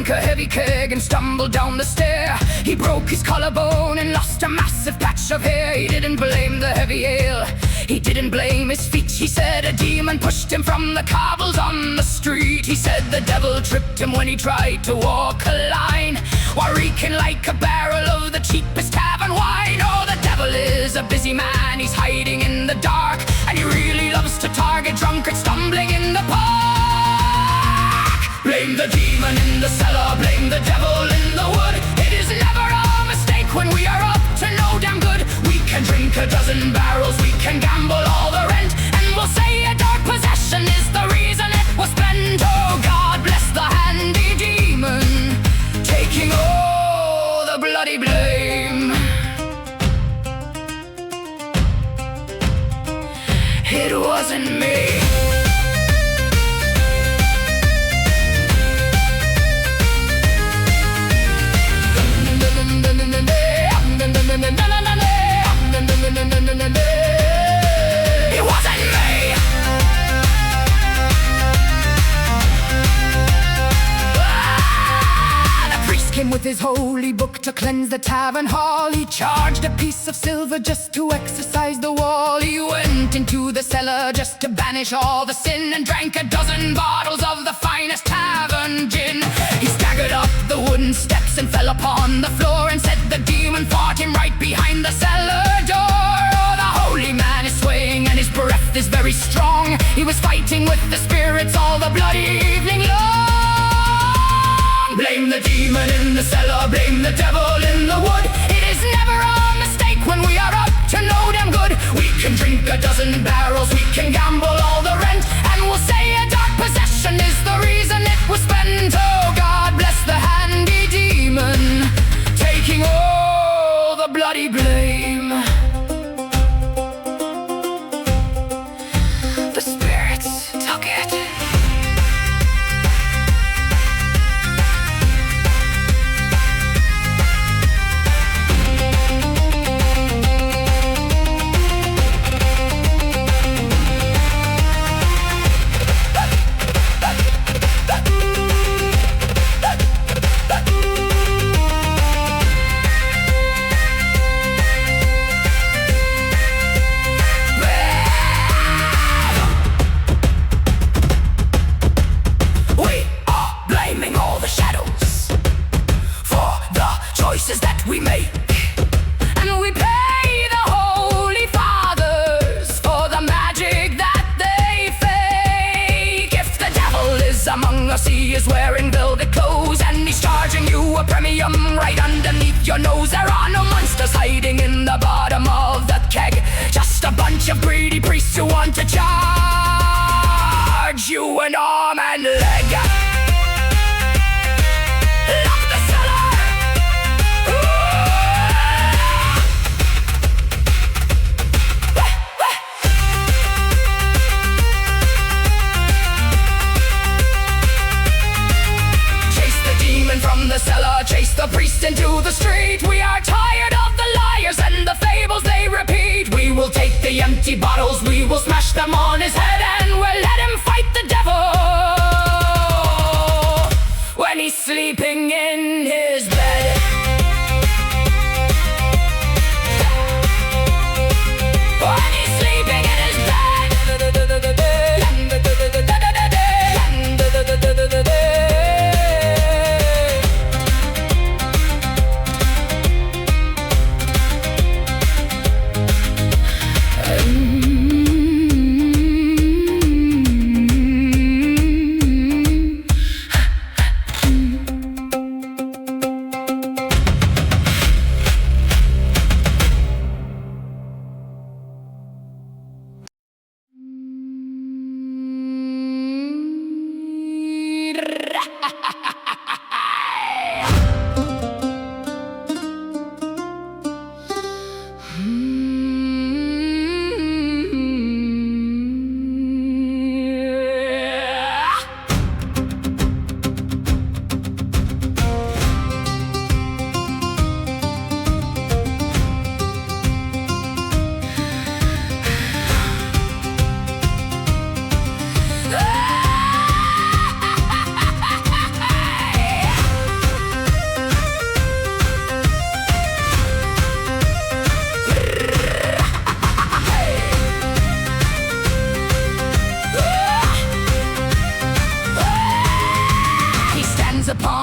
drank a heavy keg and stumbled down the stair. He broke his collarbone and lost a massive patch of hair. He didn't blame the heavy ale, he didn't blame his feet. He said a demon pushed him from the cobbles on the street. He said the devil tripped him when he tried to walk a line, while reeking like a barrel of the cheapest tavern wine. Oh, the devil is a busy man, he's hiding in the dark, and he really loves to target drunkards stumbling in the park. Blame the demon in the cellar, blame the devil in the wood. It is never a mistake when we are up to no damn good. We can drink a dozen barrels, we can gamble all the rent, and we'll say a dark possession is the reason it was spent. Oh, God bless the handy demon, taking all the bloody blame. It wasn't me. It wasn't me. The priest came with his holy book to cleanse the tavern hall. He charged a piece of silver just to exorcise the wall. He went into the cellar just to banish all the sin, and drank a dozen bottles of the finest tavern gin. He staggered up the wooden steps and fell upon the floor, and said the demon fought him right behind the cellar door. Oh, the holy man is swaying and his breath is very strong. He was fighting with the spirits all the bloody evening long. Blame the demon in the cellar, blame the devil in the wood. It is never a mistake when we are up to no damn good. We can drink a dozen barrels, we can gamble all the rent, and we'll say a dark possession is the reason it was spent. Oh, God bless the handy demon, taking all the bloody blame. The spirits took it. That we make, and we pay the holy fathers for the magic that they fake. If the devil is among us, he is wearing velvet clothes, and he's charging you a premium right underneath your nose. There are no monsters hiding in the bottom of the keg, just a bunch of greedy priests who want to charge you an arm and leg. From the cellar, chase the priest into the street. We are tired of the liars and the fables they repeat. We will take the empty bottles, we will smash them on his head, and we'll let him fight the devil when he's sleeping in his bed. When he's sleeping in his bed.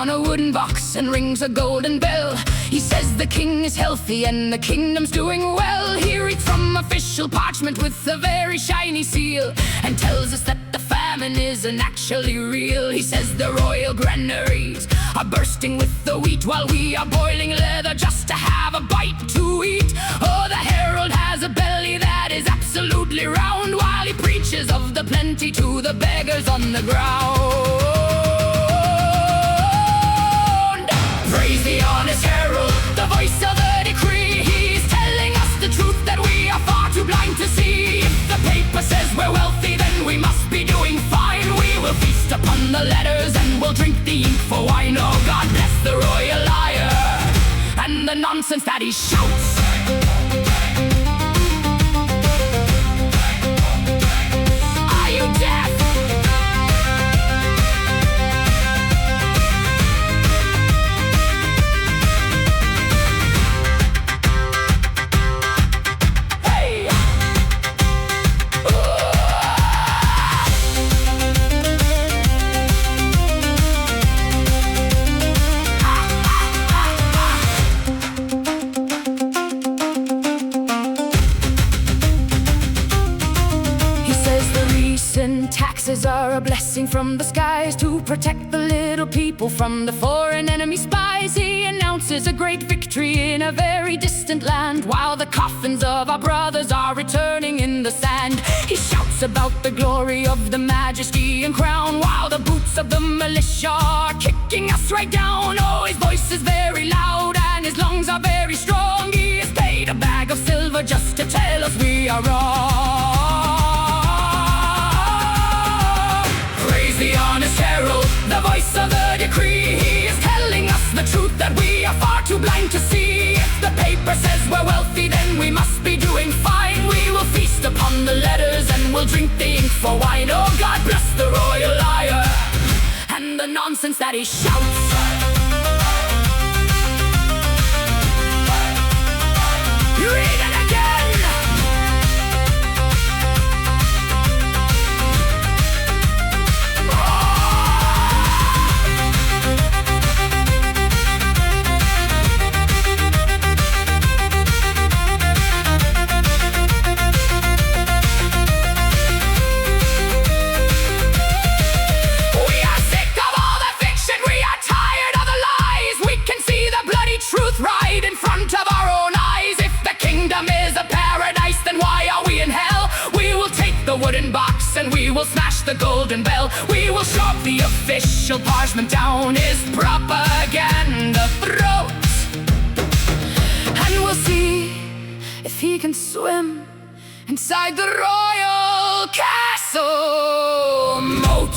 on a wooden box and rings a golden bell. He says the king is healthy and the kingdom's doing well. He reads from official parchment with a very shiny seal and tells us that the famine isn't actually real. He says the royal granaries are bursting with the wheat while we are boiling leather just to have a bite to eat. Oh, the herald has a belly that is absolutely round while he preaches of the plenty to the beggars on the ground. Praise the honest herald, the voice of the decree. He's telling us the truth that we are far too blind to see. If the paper says we're wealthy, then we must be doing fine. We will feast upon the letters and we'll drink the ink for wine. Oh, God bless the royal liar and the nonsense that he shouts. Are you deaf? Taxes are a blessing from the skies to protect the little people from the foreign enemy spies. He announces a great victory in a very distant land while the coffins of our brothers are returning in the sand. He shouts about the glory of the majesty and crown while the boots of the militia are kicking us right down. Oh, his voice is very loud and his lungs are very strong. He is paid a bag of silver just to tell us we are wrong. The honest herald, the voice of the decree. He is telling us the truth that we are far too blind to see. If the paper says we're wealthy, then we must be doing fine. We will feast upon the letters and we'll drink the ink for wine. Oh, God bless the royal liar and the nonsense that he shouts. Read it again. Truth right in front of our own eyes. If the kingdom is a paradise, then why are we in hell? We will take the wooden box and we will smash the golden bell. We will shove the official parchment down his propaganda throat, and we'll see if he can swim inside the royal castle moat.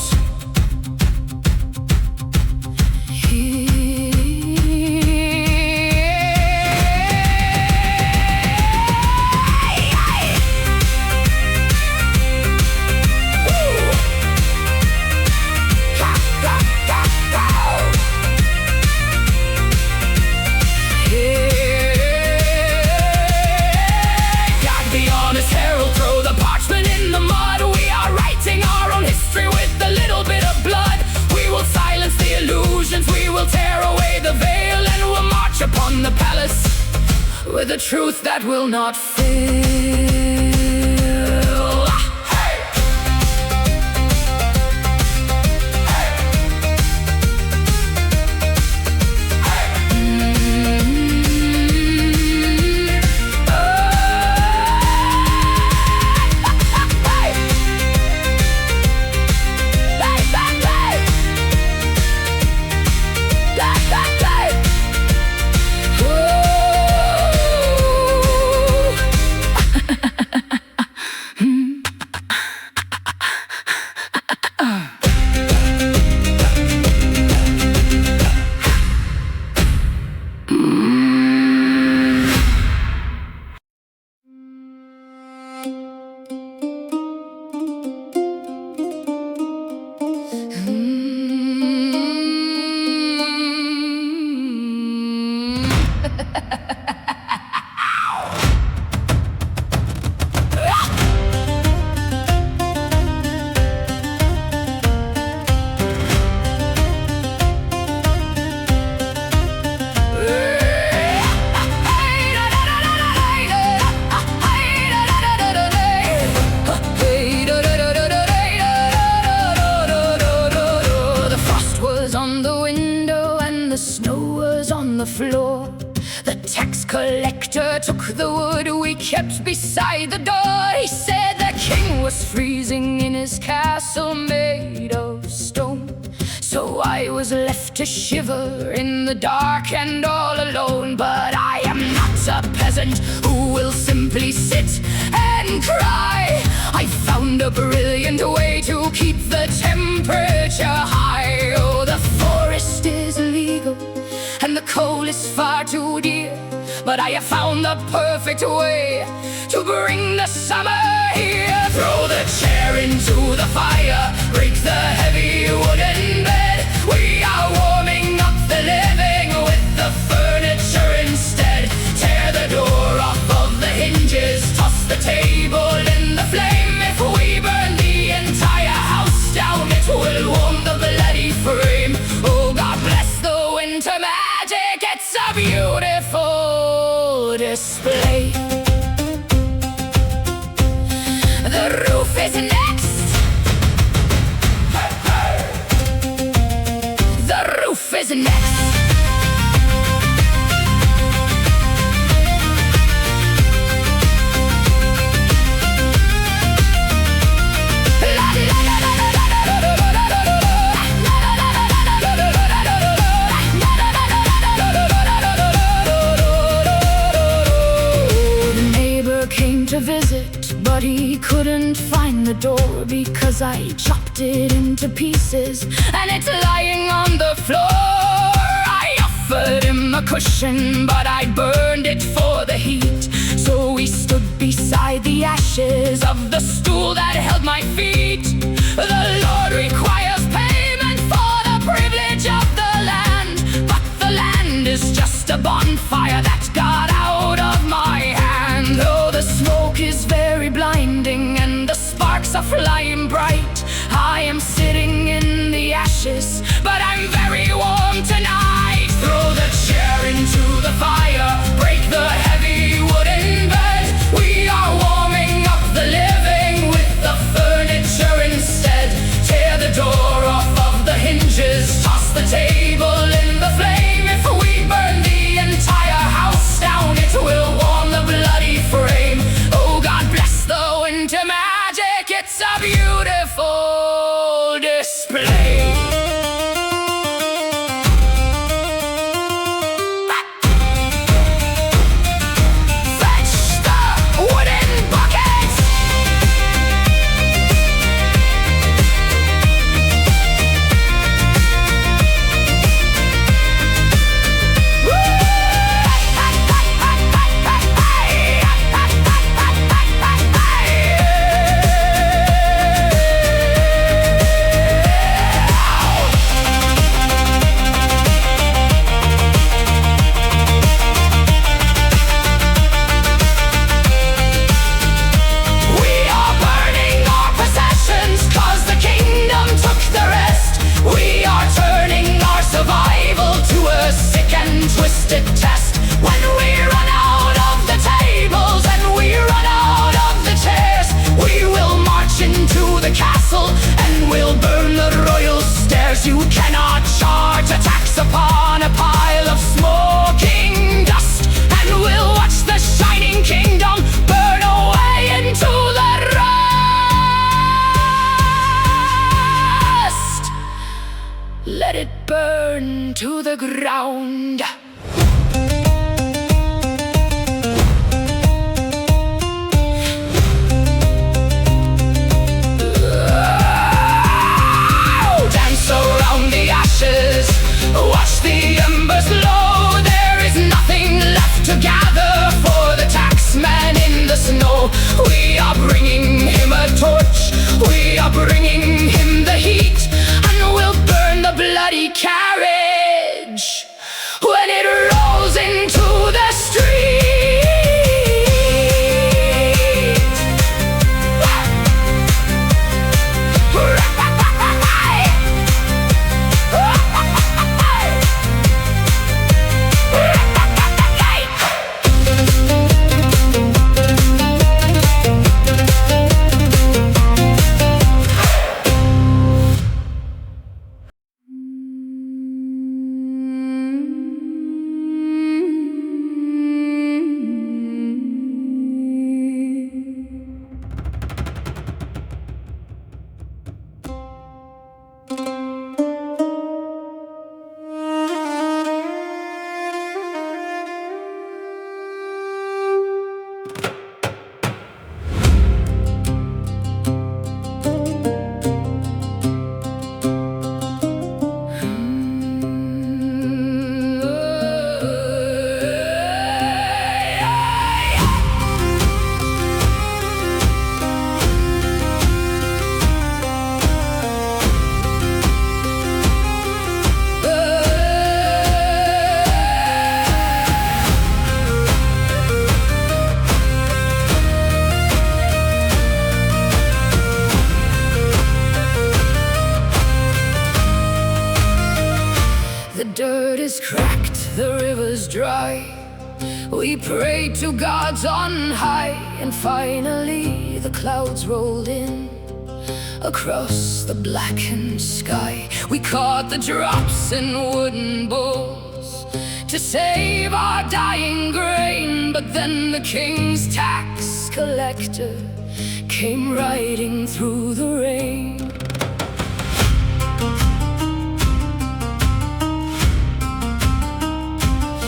We will tear away the veil and we'll march upon the palace with a truth that will not fail. Hey! Hey! Hey! waiter took the wood we kept beside the door. He said the king was freezing in his castle made of stone. So I was left to shiver in the dark and all alone. But I am not a peasant who will simply sit and cry. I found a brilliant way to keep the temperature high. Oh, the forest is illegal and the coal is far too dear, but I have found the perfect way to bring the summer here. Throw the chair into the fire, break the heavy wooden bed. We are warming up the living with the furniture instead. Tear the door off of the hinges, toss the table in the flame. If we burn the entire house down, it will warm the bloody frame. Oh, God bless the winter magic, it's a beautiful display. The roof is next. The roof is next. To visit, but he couldn't find the door because I chopped it into pieces and it's lying on the floor. I offered him a cushion, but I burned it for the heat. So we stood beside the ashes of the stool that held my feet. The Lord requires payment for the privilege of the land, but the land is just a bonfire that got out of my hand. Oh, the smoke is very blinding and the sparks are flying bright. I am sitting in the ashes, but I'm very warm tonight. Throw the chair into the fire, break the heavy wooden bed. We are warming up the living with the furniture instead. Tear the door off of the hinges, toss the table in the flame. If we burn the entire house down, it will warm the bloody frame. Oh, God bless the winter magic, it's a beautiful display. Fetch the wooden buckets. Test. When we run out of the tables and we run out of the chairs, we will march into the castle and we'll burn the royal stairs. You cannot charge a tax upon a pile of smoking dust, and we'll watch the shining kingdom burn away into the rust. Let it burn to the ground. Watch the embers glow. There is nothing left to gather for the taxman in the snow. We are bringing him a torch, we are bringing him the heat, and we'll burn the bloody carriage when it rolls into the street. the river's dry. We prayed to gods on high, and finally the clouds rolled in. Across the blackened sky, we caught the drops in wooden bowls to save our dying grain. But then the king's tax collector came riding through the rain.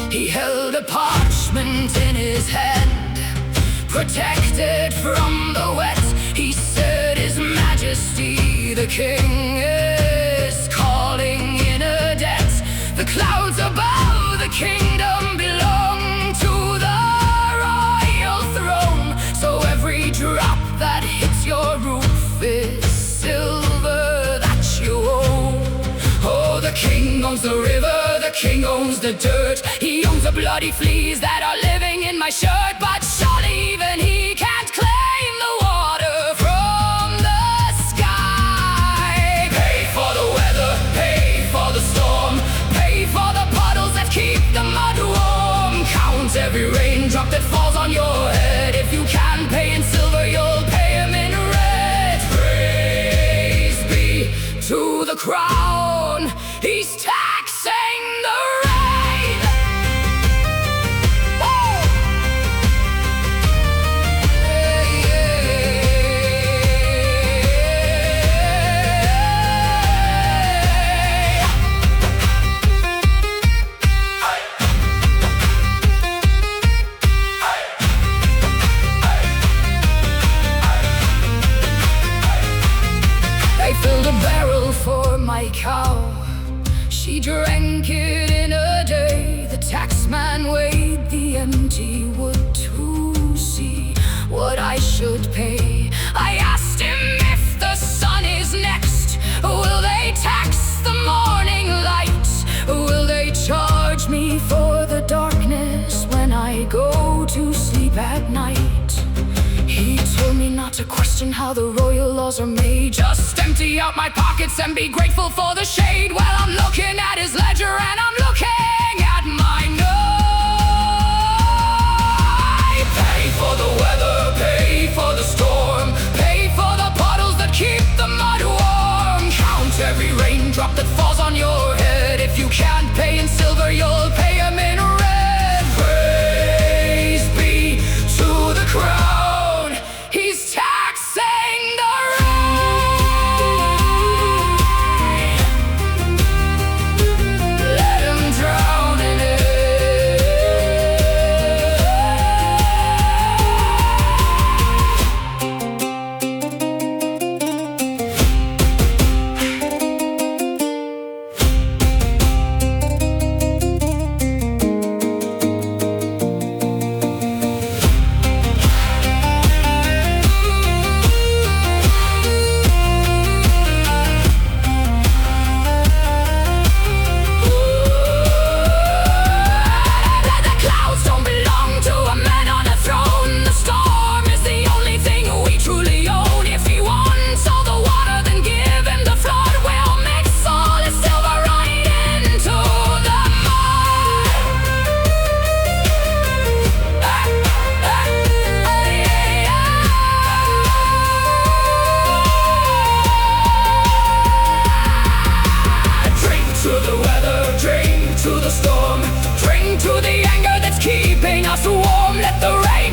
He held a parchment in his hand, protected from the wet. He said, His Majesty the King is calling in a debt. The clouds above the kingdom belong to the royal throne, so every drop that hits your roof is silver that you owe. Oh, the king owns the river, the king owns the dirt. He owns the bloody fleas that are living in my shirt. But surely even he can't claim the water from the sky. Pay for the weather, pay for the storm, pay for the puddles that keep the mud warm. Count every raindrop that falls on your head. If you can pay in silver, you'll pay him in red. Praise be to the crown, he's taxing the rain. Whoa! I filled a barrel for my cow. She drank it in a day. The taxman weighed the empty wood to see what I should pay. I asked him if the sun is next. Will they tax the morning light? Will they charge me for the darkness when I go to sleep at night? He told me not to question how the royal laws are made. Just empty out my pockets and be grateful for the shade. Well, I'm looking at his ledger and I'm looking at my note. Pay for the weather, pay for the storm, pay for the puddles that keep the mud warm. Count every raindrop that falls on your head. If you can't pay in silver, you'll pay him in red. Praise be to the crown, he's taxing the rain. Let him drown in it.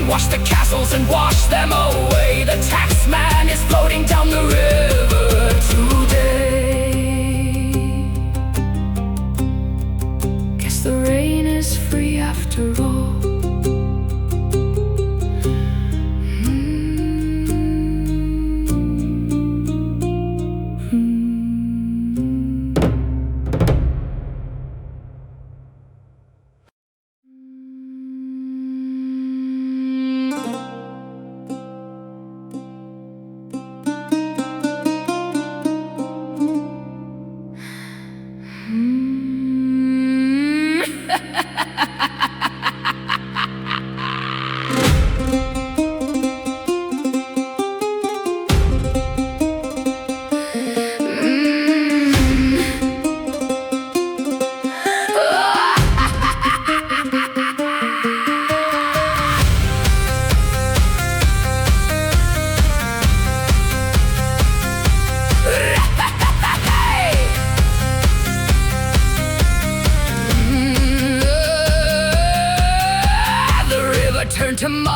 Wash the castles and wash them away. The tax man is floating down the river today. Guess the rain is free after all.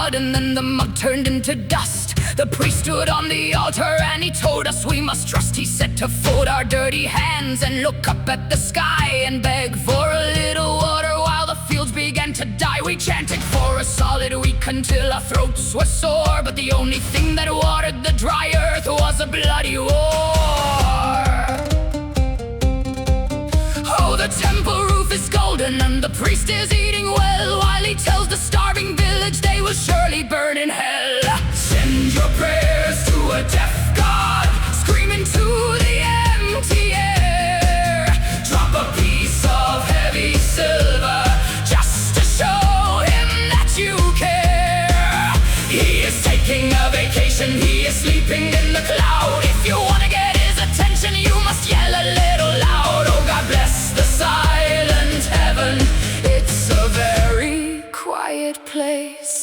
mud, and then the mud turned into dust. The priest stood on the altar and he told us we must trust. He said to fold our dirty hands and look up at the sky and beg for a little water while the fields began to die. We chanted for a solid week until our throats were sore, but the only thing that watered the dry earth was a bloody war. Oh, the temple roof is golden and the priest is eating well, while he tells the starving village they will surely burn in hell. Send your prayers to a deaf god, scream into the empty air. Drop a piece of heavy silver just to show him that you care. He is taking a vacation, he is sleeping in the cloud. If you want to get his attention, you must yell a little loud. Oh, God bless the silent heaven, it's a very quiet place.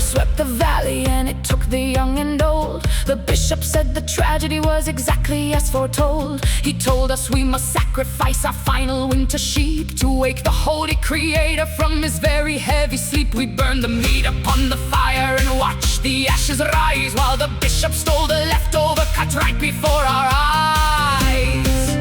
Swept the valley and it took the young and old. The bishop said the tragedy was exactly as foretold. He told us we must sacrifice our final winter sheep to wake the holy creator from his very heavy sleep. We burned the meat upon the fire and watched the ashes rise, while the bishop stole the leftover cut right before our eyes.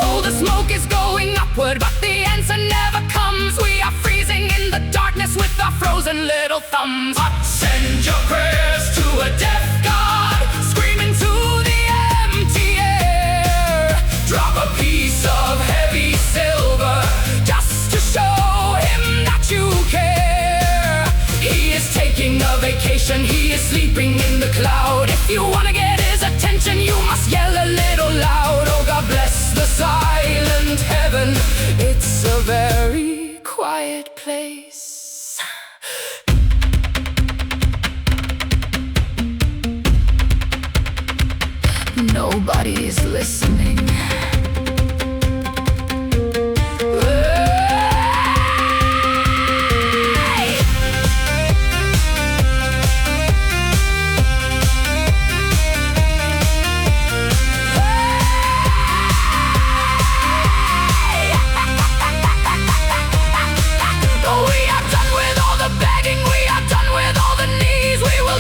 Oh, the smoke is going upward, but the answer never comes. We are freezing in the darkness with our frozen little thumbs. But send your prayers to a deaf god, scream into the empty air. Drop a piece of heavy silver just to show him that you care. He is taking a vacation, he is sleeping in the cloud. If you want to get his attention, you must yell a little loud. Oh, God bless the silent heaven, it's a very quiet place. Nobody's listening.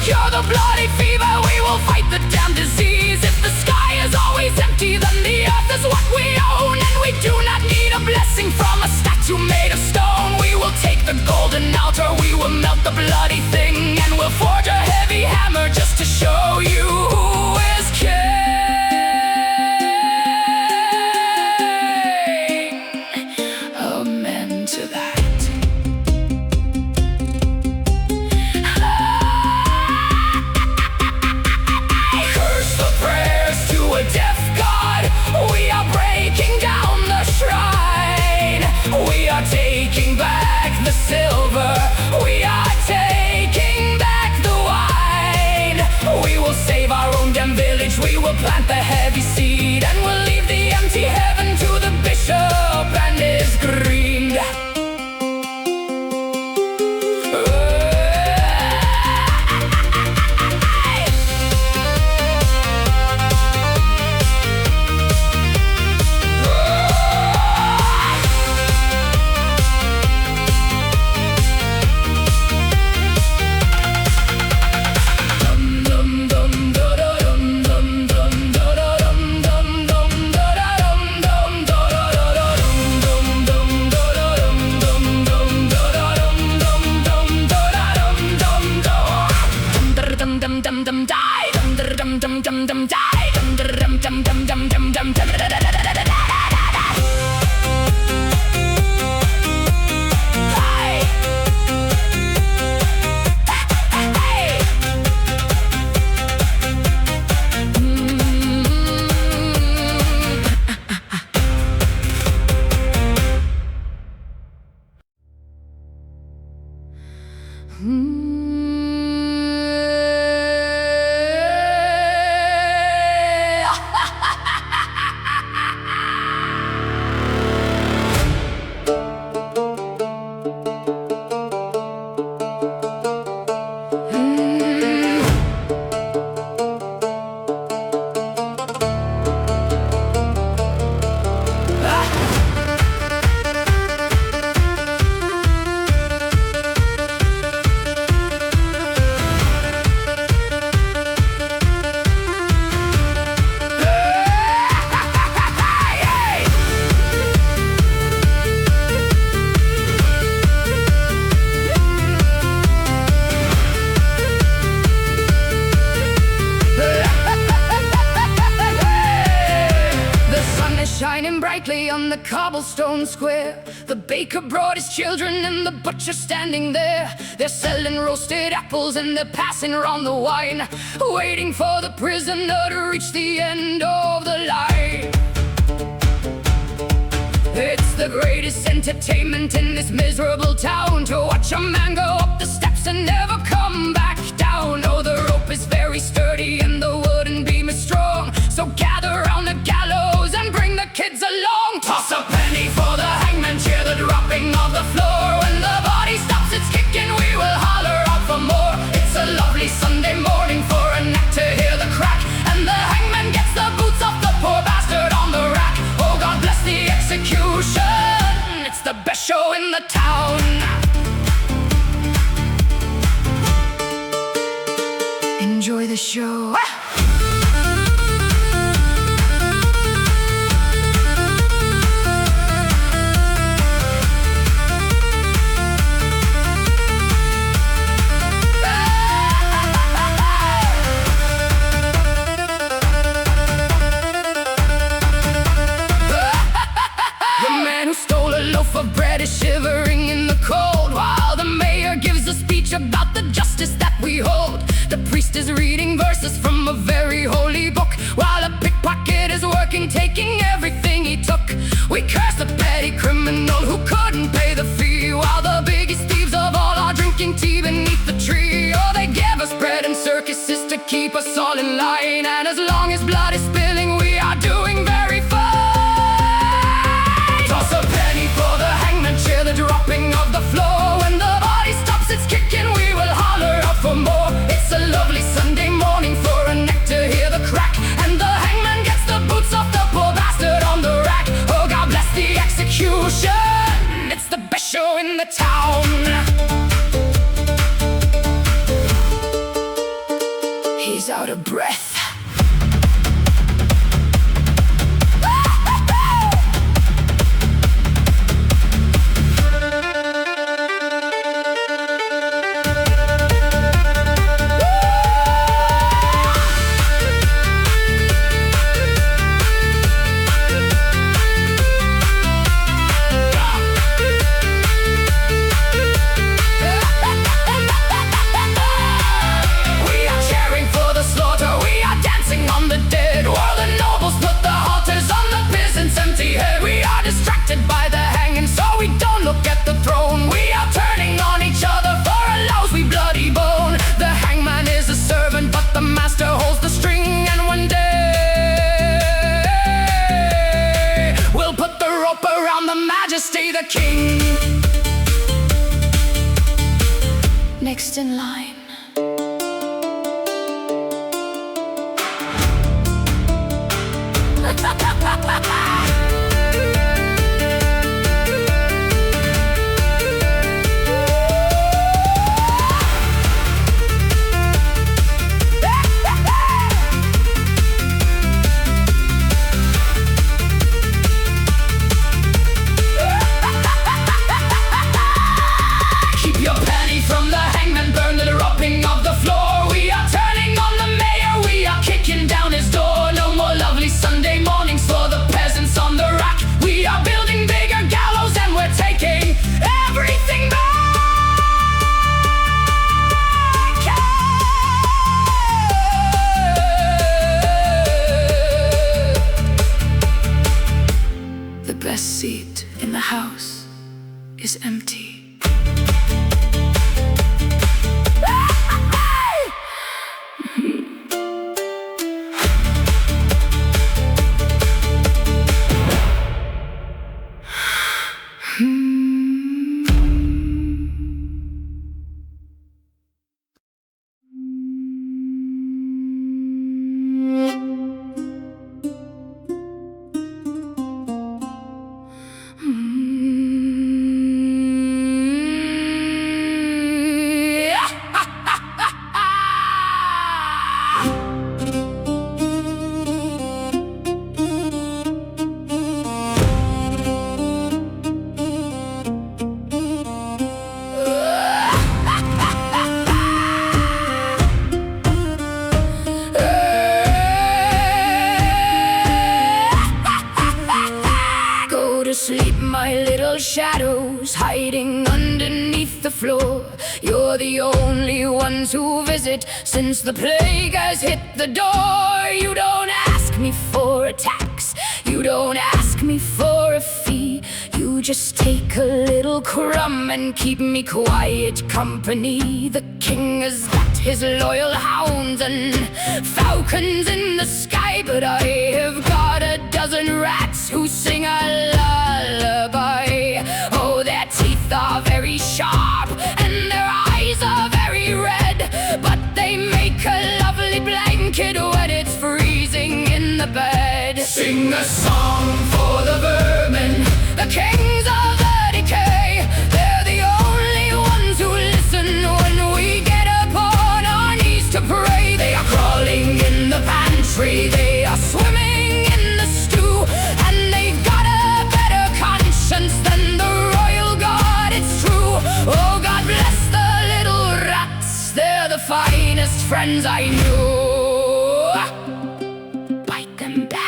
Cure the bloody fever, we will fight the damn disease. If the sky is always empty, then the earth is what we own, and we do not need a blessing from a statue made of stone. We will take the golden altar, we will melt the bloody thing, and we'll forge a heavy hammer just to show you who is king. Amen to that. Deaf God, we are breaking down the shrine. We are taking back the silver, we are taking back the wine. We will save our own damn village, we will plant the heavy seed, and we'll leave the empty heaven to the bishop and his greed. shone brightly on the cobblestone square. The baker brought his children and the butcher standing there. They're selling roasted apples and they're passing around the wine, waiting for the prisoner to reach the end of the line. It's the greatest entertainment in this miserable town, to watch a man go up the steps and never come back down. Oh, the rope is very sturdy and the wooden beam is strong, so gather round the gallows and bring the kids along. Toss a penny for the hangman, cheer the dropping of the floor. When the body stops its kicking, we will holler out for more. It's a lovely Sunday morning for a neck to hear the crack, and the hangman gets the boots off the poor bastard on the rack. Oh, God bless the execution, it's the best show in the town. Enjoy the show. Of bread is shivering in the cold, while the mayor gives a speech about the justice that we hold. The priest is reading verses from a very holy book, while a pickpocket is working, taking everything he took. We curse the petty criminal who couldn't pay the fee, while the biggest thieves of all are drinking tea beneath the tree. Oh, they give us bread and circuses to keep us all in line, and as long as blood is spilling, we are doing very fine. Toss a penny for the hangman, cheer the dropping of the floor. When the body stops its kicking, we will holler out for more. It's a lovely Sunday morning for a neck to hear the crack, and the hangman gets the boots off the poor bastard on the rack. Oh, God bless the execution, it's the best show in the town. He's out of breath. By the hanging, so we don't look at the throne. We are turning on each other for a lousy bloody bone. The hangman is a servant, but the master holds the string, and one day we'll put the rope around the majesty, the king. Next in line. Keep your penny from the hangman, burn the rope shadows hiding underneath the floor. You're the only ones who visit since the plague has hit the door. You don't ask me for a tax, you don't ask me for a fee. You just take a little crumb and keep me quiet company. The king has got his loyal hounds and falcons in the sky, but I have got a dozen rats who sing a lullaby. Oh, their teeth are very sharp and their eyes are very red, but they make a lovely blanket when it's freezing in the bed. Sing a song for the vermin, the kings of the decay. They're the only ones who listen when we get upon our knees to pray. They are crawling in the pantry, they are swimming in the stew, and they've got a better conscience than the royal guard, it's true. Oh, God bless the little rats, they're the finest friends I knew. Bite them back.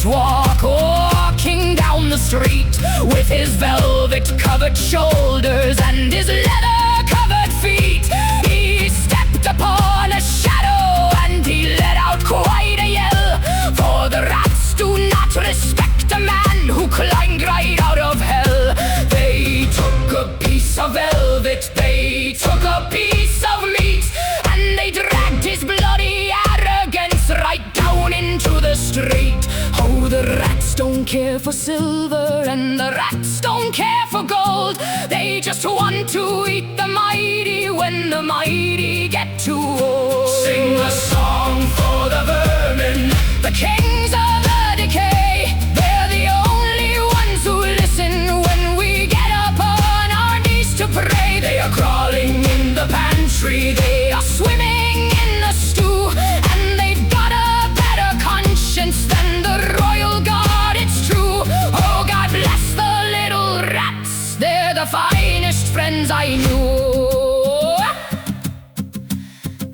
Walking down the street with his velvet-covered shoulders and his leather-covered feet. He stepped upon a shadow and he let out quite a yell, for the rats do not respect a man who climbed right out of hell. They took a piece of velvet, they took a piece of meat, and they dragged his bloody arrogance right down into the street. Oh, the rats don't care for silver and the rats don't care for gold. They just want to eat the mighty when the mighty get too old. Sing a song for the vermin, the kings of the decay. They're the only ones who listen when we get upon our knees to pray. They are crawling in the pantry, they are swimming in the stew, and they've got a better conscience than the royal guard, it's true. Oh, God bless the little rats, they're the finest friends I knew.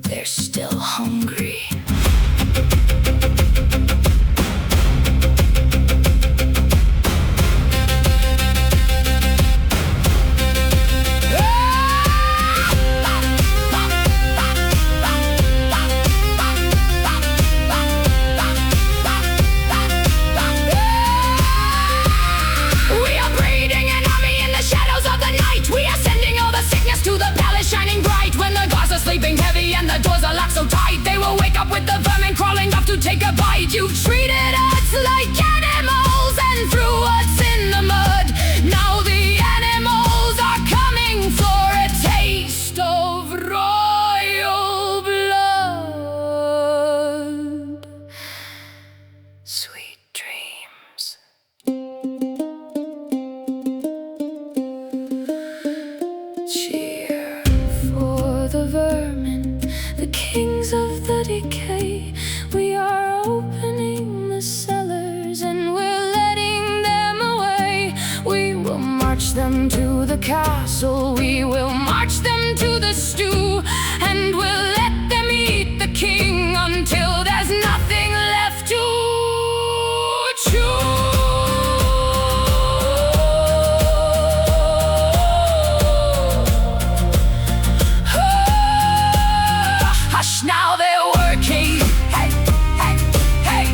They're still hungry. Sleeping heavy and the doors are locked so tight, they will wake up with the vermin crawling up to take a bite. You've treated us like animals and threw us in the mud. Now the animals are coming for a taste of royal blood. Sweet dreams. Cheer for the vermin, the kings of the decay. We are opening the cellars and we're letting them away. We will march them to the castle, we will march them to the stew, and we'll let them eat the king until there's nothing left to chew. Now they're working. Hey, hey, hey,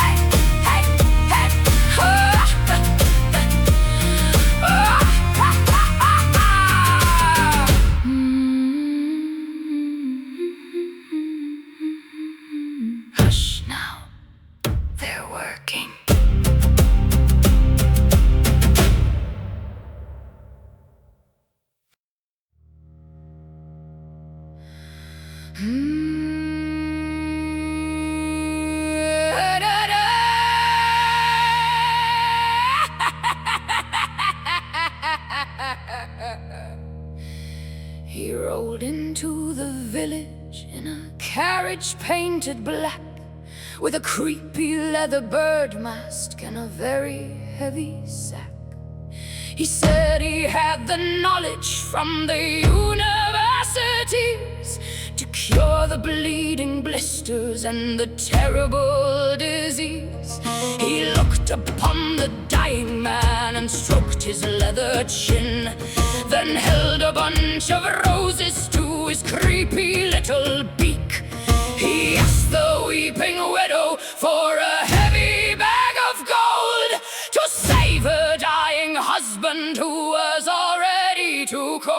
hey, hey, hey. carriage painted black, with a creepy leather bird mask and a very heavy sack. He said he had the knowledge from the universities to cure the bleeding blisters and the terrible disease. He looked upon the dying man and stroked his leather chin, then held a bunch of roses to his creepy little beak. He asked the weeping widow for a heavy bag of gold to save her dying husband, who was already too cold.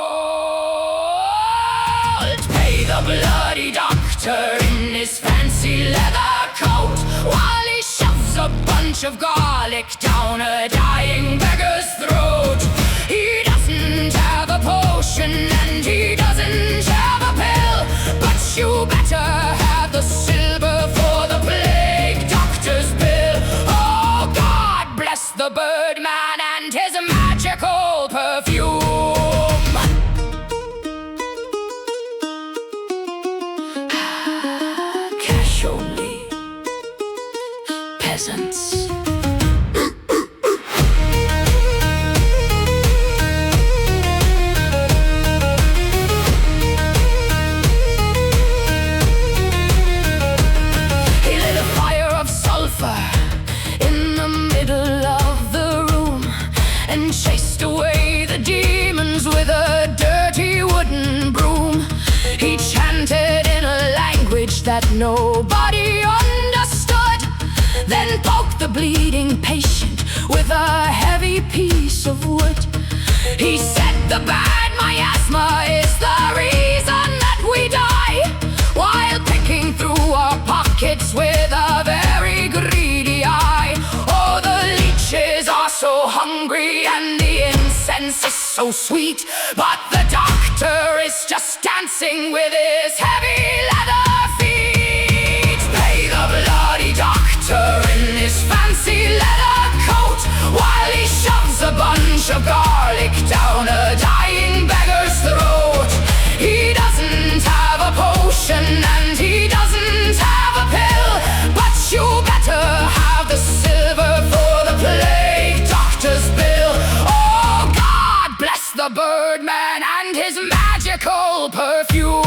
Pay the bloody doctor in his fancy leather coat, while he shoves a bunch of garlic down a dying beggar's throat. He doesn't have a potion and he doesn't have a pill, but you better have the silver for the plague doctor's bill. Oh, God bless the Birdman and his magical perfume. Cash only, peasants. In the middle of the room, and chased away the demons with a dirty wooden broom. He chanted in a language that nobody understood, then poked the bleeding patient with a heavy piece of wood. He said the bad miasma is the reason that we die, while picking through our pockets with a very greedy eye. Oh, the leeches are so hungry and the incense is so sweet, but the doctor is just dancing with his heavy leather feet. Pay the bloody doctor in his fancy leather coat, while he shoves a bunch of garlic down a dying beggar's throat. He doesn't have a potion and he doesn't have a pill, but you better have the silver for the plague doctor's bill. Oh, God bless the Birdman and his magical perfume.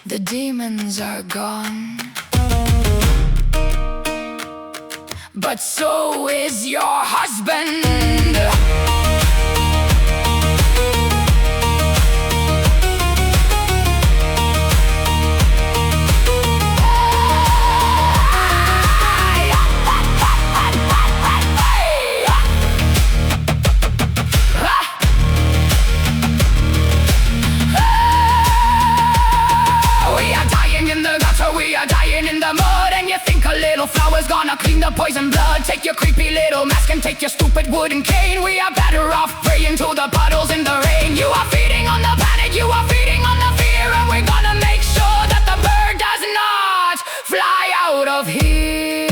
The demons are gone, but so is your husband. We are dying in the mud, and you think a little flour's gonna clean the poison blood. Take your creepy little mask and take your stupid wooden cane. We are better off praying to the puddles in the rain. You are feeding on the panic, you are feeding on the fear, and we're gonna make sure that the bird does not fly out of here.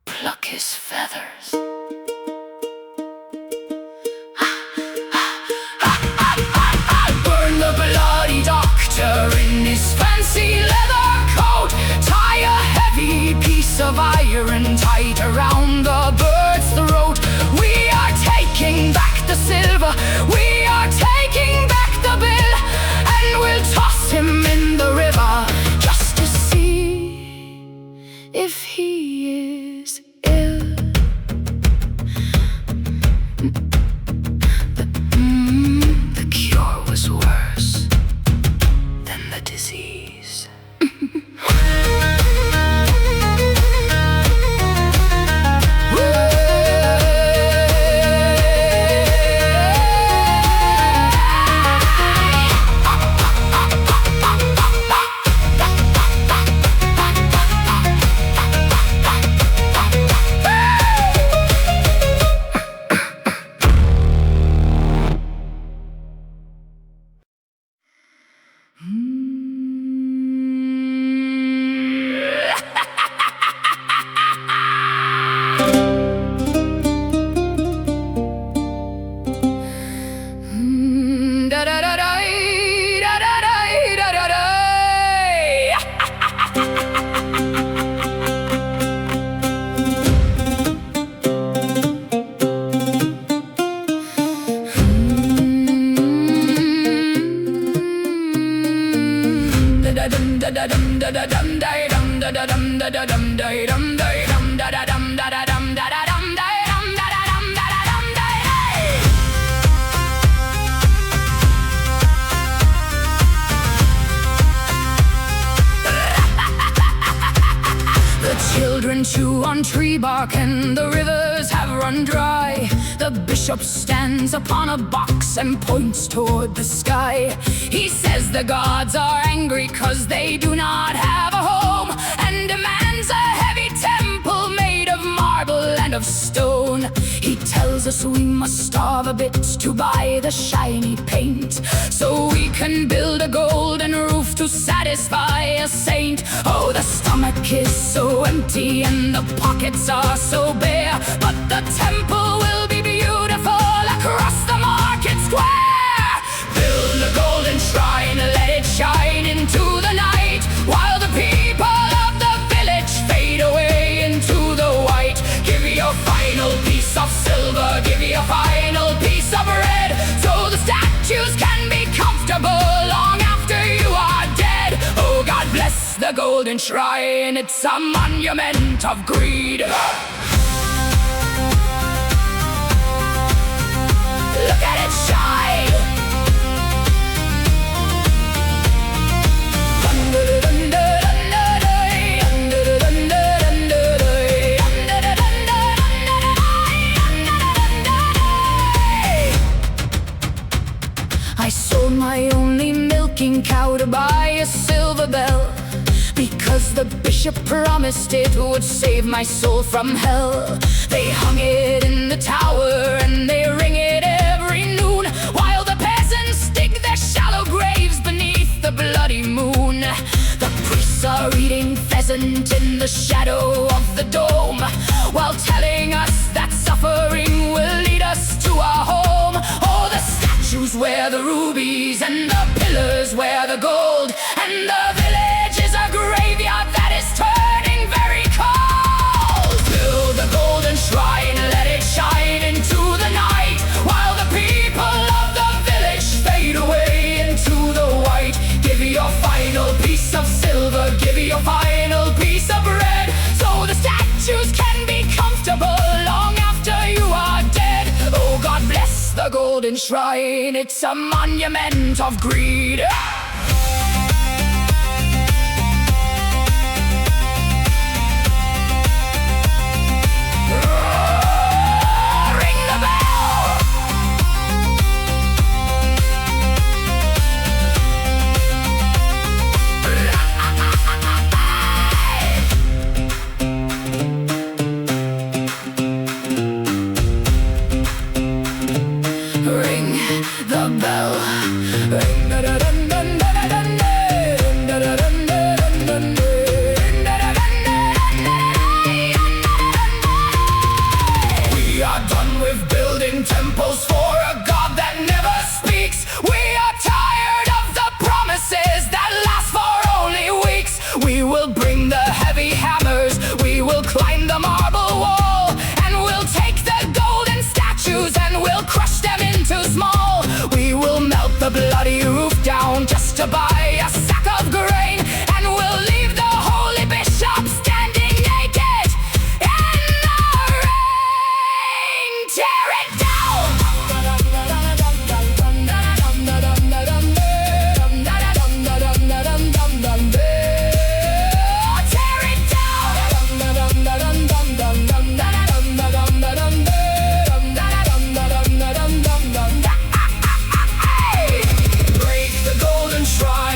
Pluck his feathers. In his fancy leather coat, tie a heavy piece of iron tight around the bird's throat. We are taking back the silver, we are taking back Children chew on tree bark and the rivers have run dry. The bishop stands upon a box and points toward the sky. He says the gods are angry 'cause they do not have a home, and demands a heavy temple made of marble and of stone. He tells us we must starve a bit to buy the shiny paint, so we can build a golden roof to satisfy a saint. Oh, the stomach is so empty and the pockets are so bare, but the temple will be beautiful across the market square. Build a golden shrine, let it shine into the night, while the people of the village fade away into the white. Give your final piece of silver, give your final piece of red, so the statues can be comfortable long after you are dead. Oh, God bless the golden shrine, it's a monument of greed. Look at it shine. I sold my only milking cow to buy a silver bell, because the bishop promised it would save my soul from hell. They hung it in the tower and they ring it every noon, while the peasants dig their shallow graves beneath the bloody moon. The priests are eating pheasant in the shadow of the dome, while telling us that suffering will lead us to our home. Oh, the statues wear the rubies and the pillars wear the gold, and the village is a graveyard that is turning very cold. Build a golden shrine, let it shine into the night, while the people of the village fade away into the white. Give your final piece of silver, give your final piece of bread, so the statues can be comfortable long after you are dead. Oh, God bless the golden shrine, it's a monument of greed. Temples for a God that never speaks. We are tired of the promises that last for only weeks. We will bring the heavy hammers, we will climb the marble wall, and we'll take the golden statues and we'll crush them into small. We will melt the bloody roof down just to buy a sack of grain, and we'll leave the holy bishop standing naked in the rain. Tear it down! Break the golden shrine.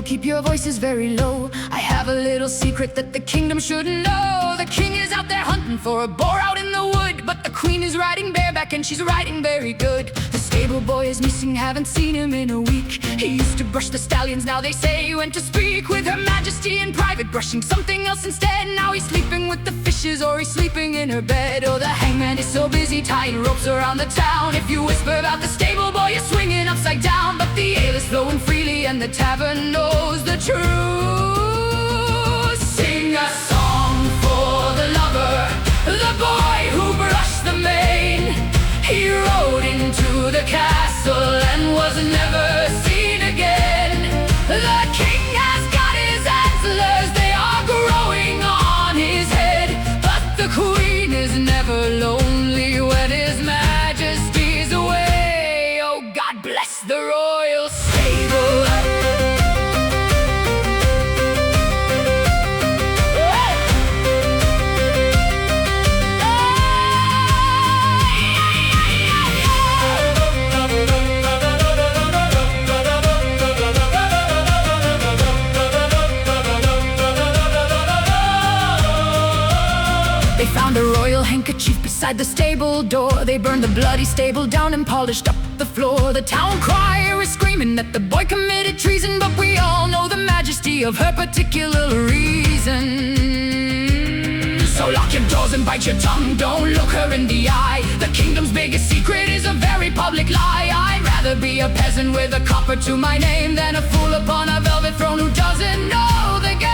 keep your voices very low. I have a little secret that the kingdom should know. The king is out there hunting for a boar out in the wood, but the queen is riding bareback and she's riding very good. The stable boy is missing, haven't seen him in a week. He used to brush the stallions, now they say he went to speak with her majesty in private, brushing something else instead. Now he's sleeping with the fishes, or he's sleeping in her bed. Oh, the hangman is so busy tying ropes around the town. If you whisper about the stable boy, you're swinging upside down. But the ale is flowing freely and the tavern knows the truth. Sing a song for the lover, the boy who brushed the mane. He rode into the castle and was never seen again. The king has got his antlers, they are growing on his head. But the queen is never lonely when his majesty's away. Oh, God bless the royal stable. They found a royal handkerchief beside the stable door. They burned the bloody stable down and polished up the floor. The town crier is screaming that the boy committed treason, but we all know the majesty of her particular reason. So lock your doors and bite your tongue, don't look her in the eye. The kingdom's biggest secret is a very public lie. I'd rather be a peasant with a copper to my name than a fool upon a velvet throne who doesn't know the game.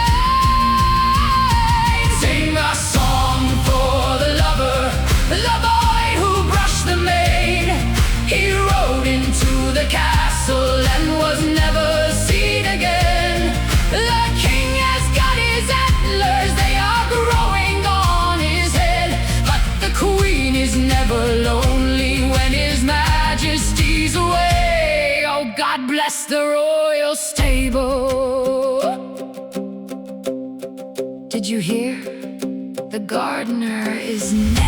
Sing a song for the lover, the boy who brushed the mane. He rode into the castle and was never seen again. The king has got his antlers, they are growing on his head. But the queen is never lonely when his majesty's away. Oh, God bless the royal stable. Did you hear? The gardener is next.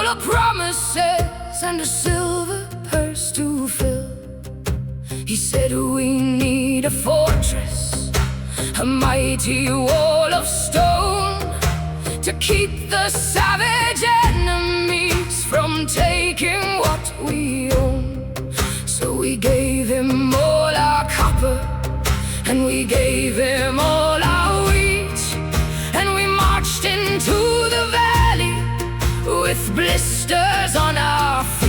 of promises and a silver purse to fill. He said we need a fortress, a mighty wall of stone, to keep the savage enemies from taking what we own. So we gave him all our copper, and we gave him all our wheat, and we marched into the valley with blisters on our feet.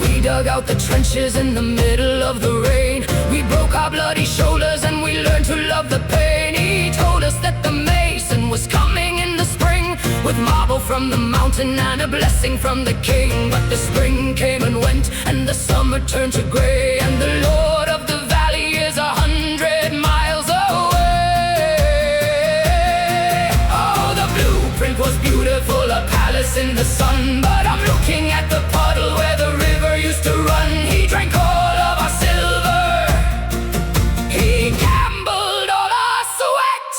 We dug out the trenches in the middle of the rain. We broke our bloody shoulders and we learned to love the pain. He told us that the mason was coming in the spring, with marble from the mountain and a blessing from the king. But the spring came and went, and the summer turned to gray, and the Lord of the Valley is 100 miles away. Oh, the blueprint was beautiful, a palace in the sun, but I'm looking at the puddle where the river used to run. He drank all of our silver, he gambled all our sweat.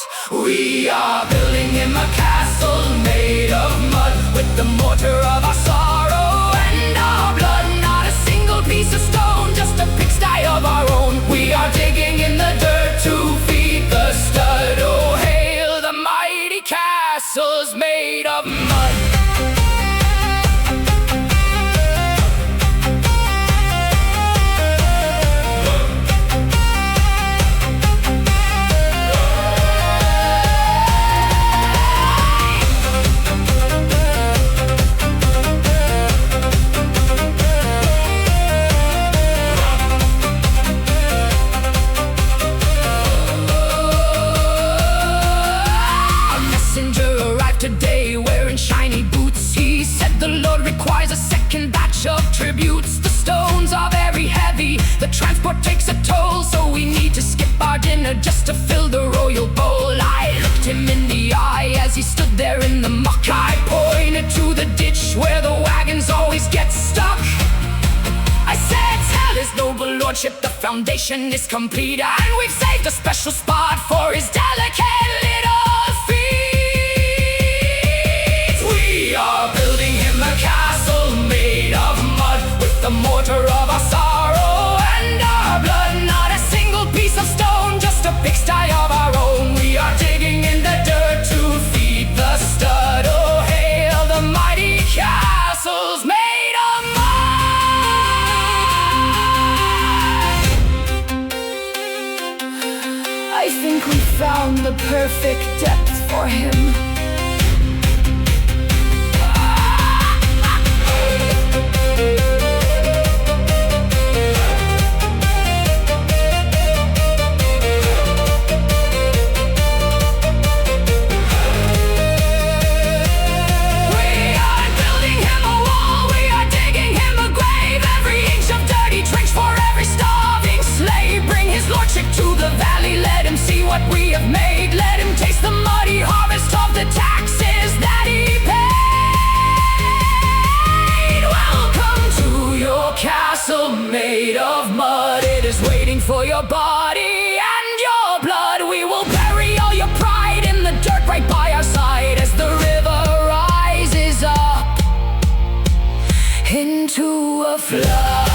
We are building him a castle made of mud, with the mortar of our sorrow and our blood. Not a single piece of stone, just a pigsty of our own. We are digging in the dirt to feed the stud. Oh, hail the mighty castles made of mud. Today, wearing shiny boots, he said the Lord requires a second batch of tributes. The stones are very heavy, the transport takes a toll, so we need to skip our dinner just to fill the royal bowl. I looked him in the eye as he stood there in the muck. I pointed to the ditch where the wagons always get stuck. I said, tell his noble lordship the foundation is complete, and we've saved a special spot for his delicate little feet. We are building him a castle made of mud, with the mortar of our sorrow and our blood. Not a single piece of stone, just a pigsty of our own. We are digging in the dirt to feed the stud. Oh, hail the mighty castles made of mud. I think we found the perfect depth for him. To the valley, let him see what we have made. Let him taste the muddy harvest of the taxes that he paid. Welcome to your castle made of mud. It is waiting for your body and your blood. We will bury all your pride in the dirt right by our side, as the river rises up into a flood.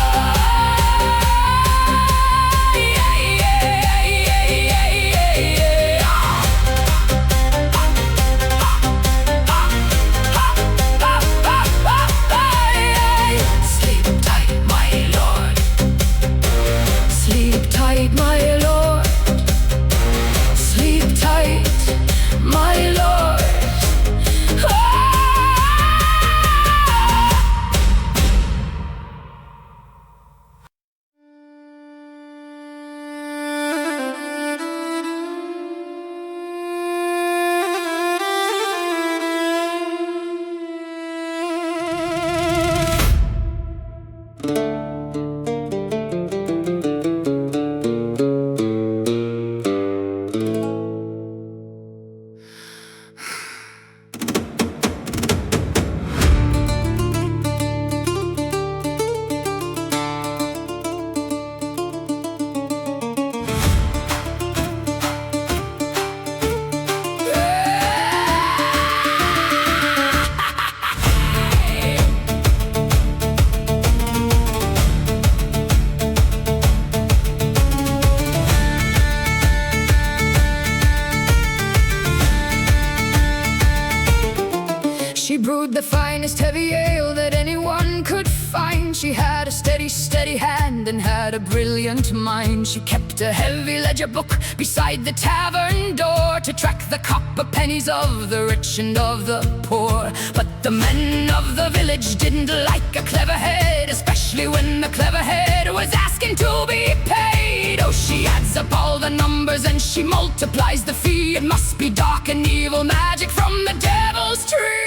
She brewed the finest heavy ale that anyone could find. She had a steady, steady hand and had a brilliant mind. She kept a heavy ledger book beside the tavern door to track the copper pennies of the rich and of the poor. But the men of the village didn't like a clever head, especially when the clever head was asking to be paid. Oh, she adds up all the numbers and she multiplies the fee. It must be dark and evil magic from the devil's tree.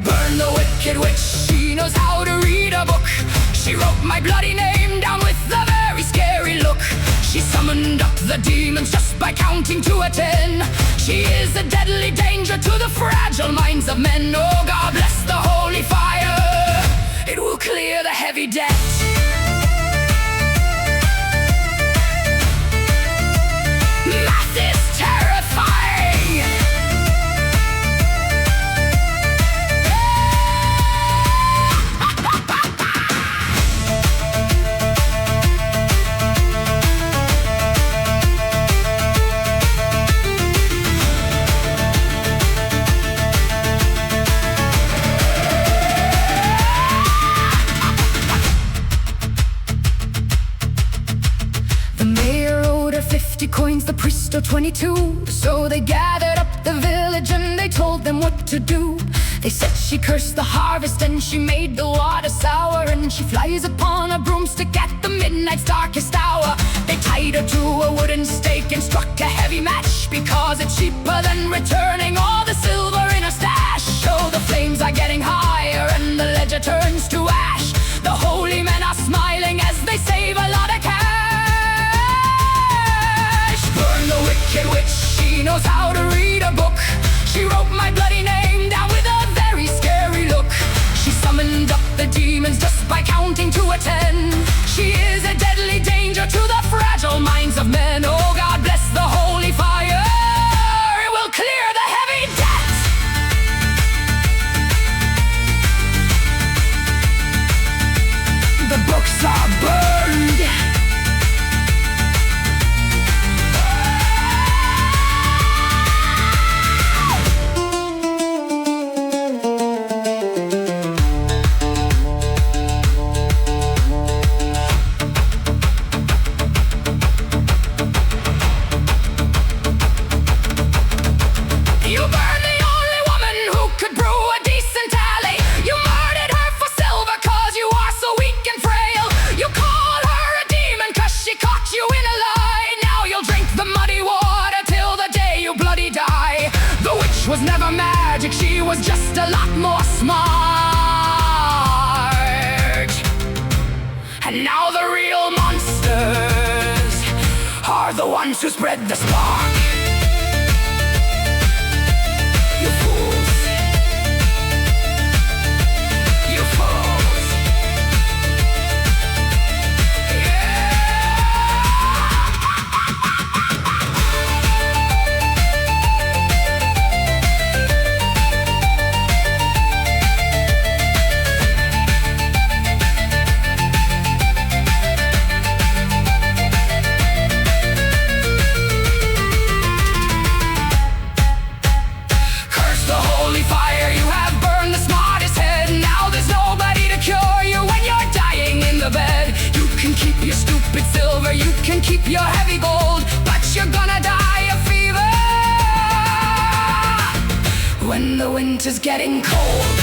Burn the wicked witch, she knows how to read a book. She wrote my bloody name down with a very scary look. She summoned up the demons just by counting to 10. She is a deadly danger to the fragile minds of men. Oh, God bless the holy fire, it will clear the heavy debt. Math is terrifying. Coins, the priest or 22. So they gathered up the village and they told them what to do. They said she cursed the harvest and she made the water sour, and she flies upon a broomstick at the midnight's darkest hour. They tied her to a wooden stake and struck a heavy match, because it's cheaper than returning all the silver in her stash. So the flames are getting higher and the ledger turns to ash. The holy men are smiling as they save a lot of cash. Burn the wicked witch, she knows how to read a book. She wrote my bloody name down with a very scary look. She summoned up the demons just by counting to 10. She is a deadly danger to the fragile minds of men. Oh, God bless the holy fire, it will clear the heavy debt. The books are burned. Was never magic, she was just a lot more smart. And now the real monsters are the ones who spread the spark. You fools. You fools. You can keep your heavy gold, but you're gonna die of fever when the winter's getting cold.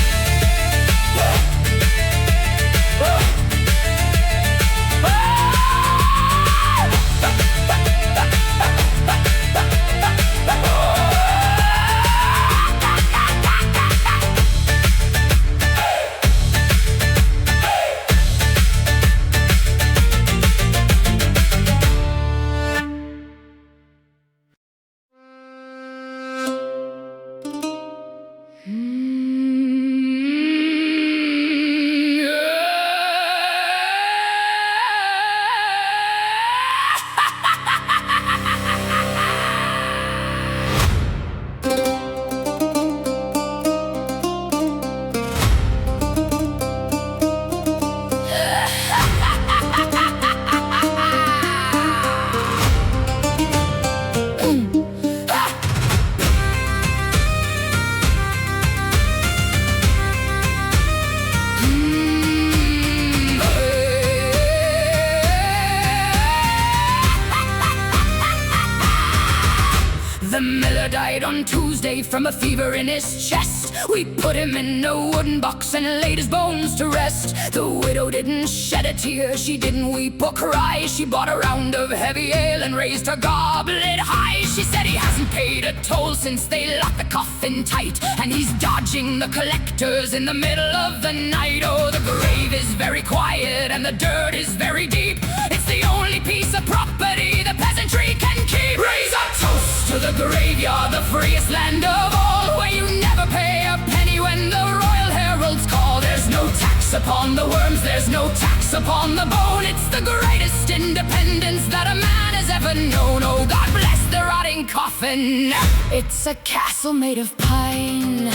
died on Tuesday from a fever in his chest. We put him in a wooden box and laid his bones to rest. The widow didn't shed a tear, she didn't weep or cry. She bought a round of heavy ale and raised her goblet high. She said he hasn't paid a toll since they locked the coffin tight, and he's dodging the collectors in the middle of the night. Oh, the grave is very quiet and the dirt is very deep. It's the only piece of property the peasantry can keep. Raise a toast to the graveyard, the freest land of all, where you never pay a penny when the Royal Heralds call. There's no tax upon the worms, there's no tax upon the bone. It's the greatest independence that a man has ever known. Oh, God bless the rotting coffin. It's a castle made of pine.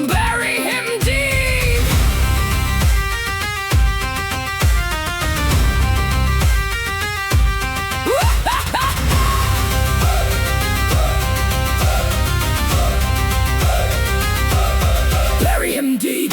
Bury him deep. Bury him deep.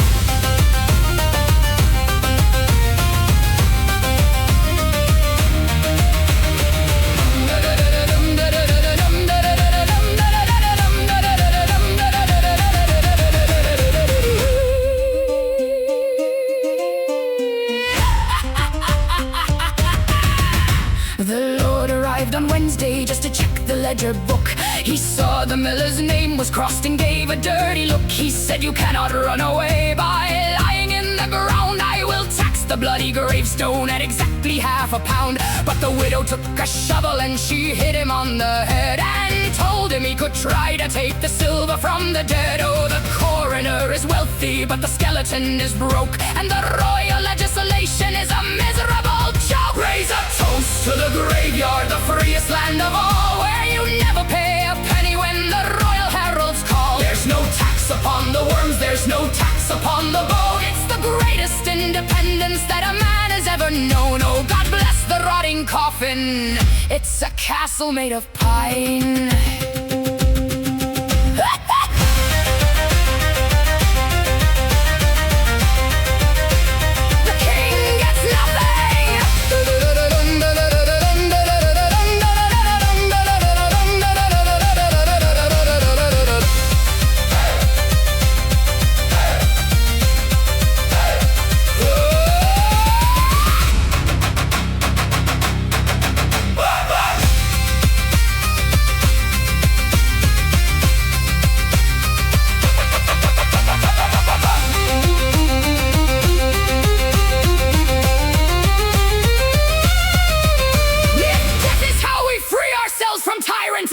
The Lord arrived on Wednesday just to check the ledger book. He saw the miller's name was crossed and gave a dirty look. He said, "You cannot run away by lying in the ground. I will tax the bloody gravestone at exactly £1/2." But the widow took a shovel and she hit him on the head and told him he could try to take the silver from the dead. Oh, the coroner is wealthy, but the skeleton is broke, and the royal legislation is a miserable joke. Raise a toast to the graveyard, the freest land of all, where you never pay a penny when the Royal Heralds call. There's no tax upon the worms, there's no tax upon the bone. It's the greatest independence that a man has ever known. Oh, God bless the rotting coffin. It's a castle made of pine.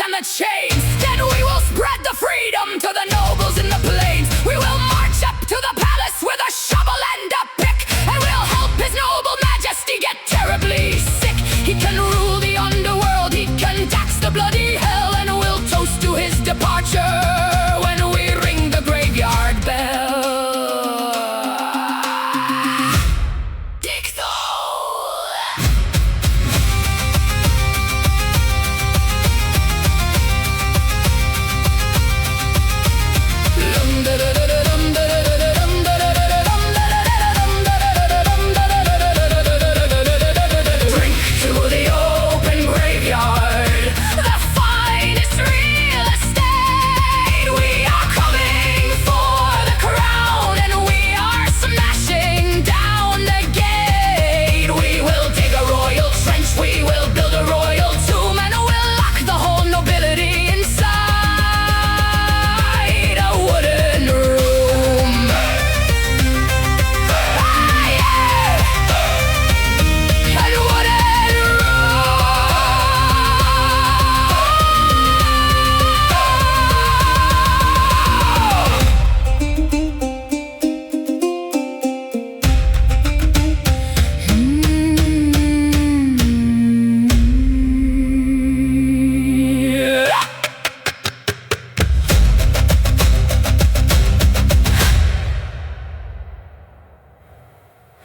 And the chains, then we will spread the freedom to the nobles in the plains. We will march up to the palace with a shovel and a pick, and we'll help his noble majesty get terribly sick. He can rule the underworld, he can tax the bloody